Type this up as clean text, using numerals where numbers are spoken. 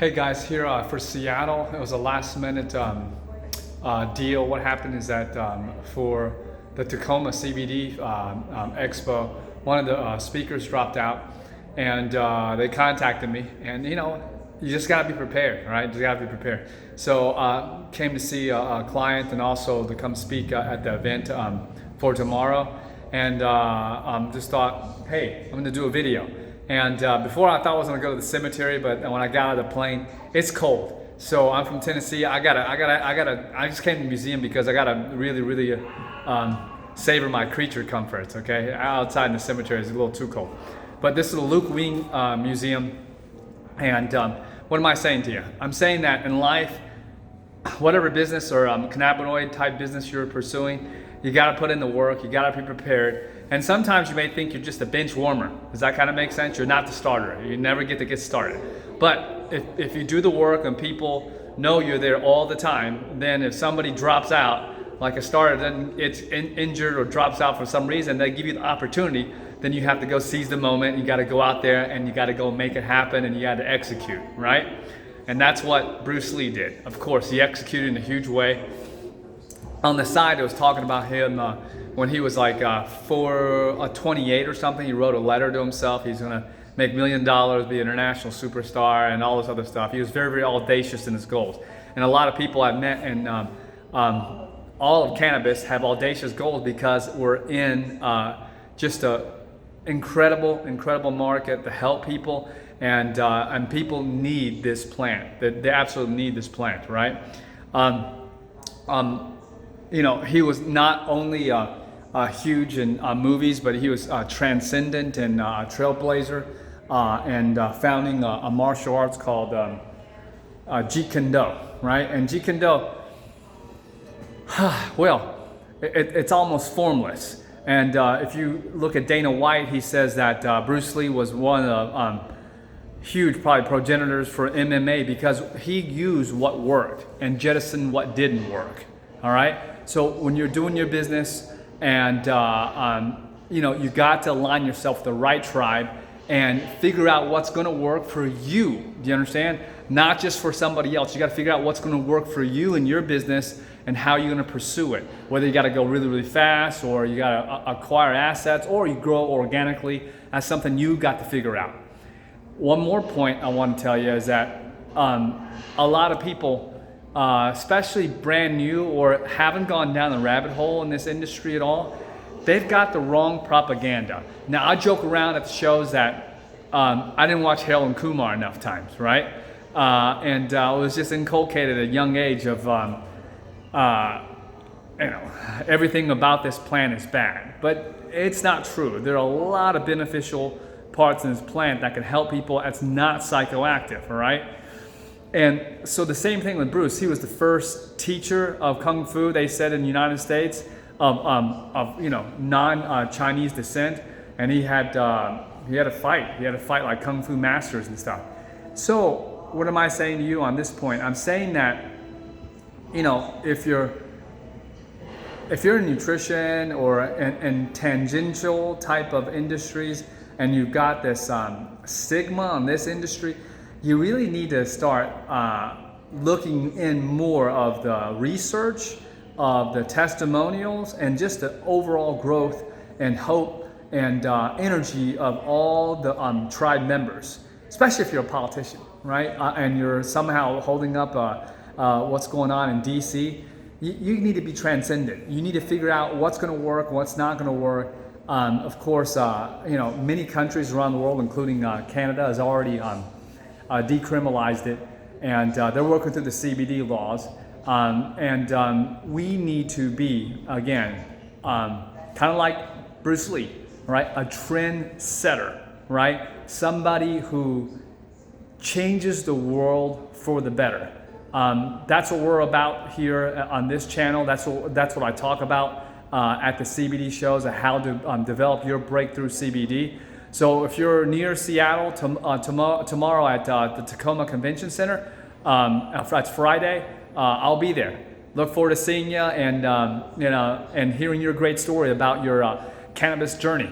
Hey guys, here for Seattle. It was a last minute deal. What happened is that for the Tacoma CBD Expo, one of the speakers dropped out, and they contacted me. And you know, you just gotta be prepared, right? You just gotta be prepared. So came to see a client and also to come speak at the event for tomorrow. And just thought, hey, I'm gonna do a video. And before I thought I was gonna go to the cemetery, but when I got out of the plane, it's cold. So I'm from Tennessee. I just came to the museum because I gotta really savor my creature comforts. Okay, outside in the cemetery is a little too cold. But this is the Luke Wing Museum. And what am I saying to you? I'm saying that in life, whatever business or cannabinoid type business you're pursuing, you gotta put in the work. You gotta be prepared. And sometimes you may think you're just a bench warmer. Does that kind of make sense? You're not the starter. You never get to get started. But if you do the work and people know you're there all the time, then if somebody drops out, like a starter, then it's injured or drops out for some reason, they give you the opportunity, then you have to go seize the moment. You got to go out there and you got to go make it happen and you got to execute, right? And that's what Bruce Lee did. Of course, he executed in a huge way. On the side, it was talking about him when he was like 28 or something. He wrote a letter to himself. He's gonna make $1 million, be an international superstar, and all this other stuff. He was very audacious in his goals. And a lot of people I've met in all of cannabis have audacious goals because we're in just a incredible market to help people, and people need this plant. They absolutely need this plant, right? You know, he was not only huge in movies, but he was transcendent and trailblazer, and founding a martial arts called Jeet Kune Do, right? And Jeet Kune Do, well, it's almost formless. And if you look at Dana White, he says that Bruce Lee was one of the huge probably progenitors for MMA because he used what worked and jettisoned what didn't work. All right. So when you're doing your business, and you know, you got to align yourself with the right tribe and figure out what's going to work for you. Do you understand? Not just for somebody else. You got to figure out what's going to work for you and your business and how you're going to pursue it. Whether you got to go really fast, or you got to acquire assets, or you grow organically. That's something you got to figure out. One more point I want to tell you is that a lot of people, especially brand new or haven't gone down the rabbit hole in this industry at all, they've got the wrong propaganda. Now, I joke around at the shows that I didn't watch Harold and Kumar enough times, right? And I was just inculcated at a young age of, you know, everything about this plant is bad. But it's not true. There are a lot of beneficial parts in this plant that can help people. That's not psychoactive, all right? And so the same thing with Bruce. He was the first teacher of Kung Fu, they said, in the United States of you know, non-Chinese descent, and he had a fight. He had to fight like Kung Fu masters and stuff. So what am I saying to you on this point? I'm saying that, you know, if you're in nutrition or in tangential type of industries, and you've got this stigma on this industry, you really need to start looking in more of the research, of the testimonials, and just the overall growth and hope and energy of all the tribe members, especially if you're a politician, right? And you're somehow holding up what's going on in DC. You need to be transcendent. You need to figure out what's going to work, what's not going to work. Of course, you know, many countries around the world, including Canada, has already decriminalized it, and they're working through the CBD laws, and we need to be, again, kind of like Bruce Lee, right? A trend setter, right? Somebody who changes the world for the better. That's what we're about here on this channel. That's what I talk about at the CBD shows, how to develop your breakthrough CBD. So if you're near Seattle tomorrow at the Tacoma Convention Center, that's Friday, I'll be there. Look forward to seeing you and you know, and hearing your great story about your cannabis journey.